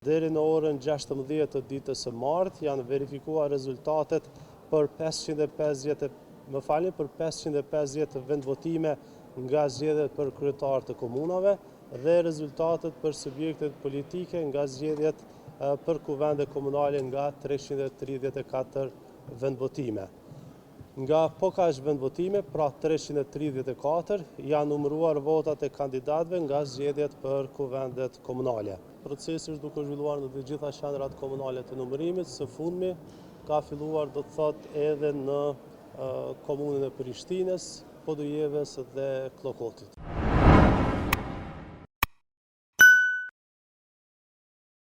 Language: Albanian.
Deri në orën 16 të ditës së martë janë verifikuar rezultatet për 550 vendvotime nga zgjedhjet për kryetarë të komunave dhe rezultatet për subjektet politike nga zgjedhjet për kuvende komunale nga 334 vendvotime. Nga kaq vendvotime, pra 334, janë numëruar votat e kandidatëve nga zgjedhjet për kuvendet komunale. Procesi është duke zhvilluar në të gjitha qendrat komunale të numërimit. Së fundmi ka filluar, do të thotë, edhe në komunën e Prishtinës, Podujeves dhe Kllokotit.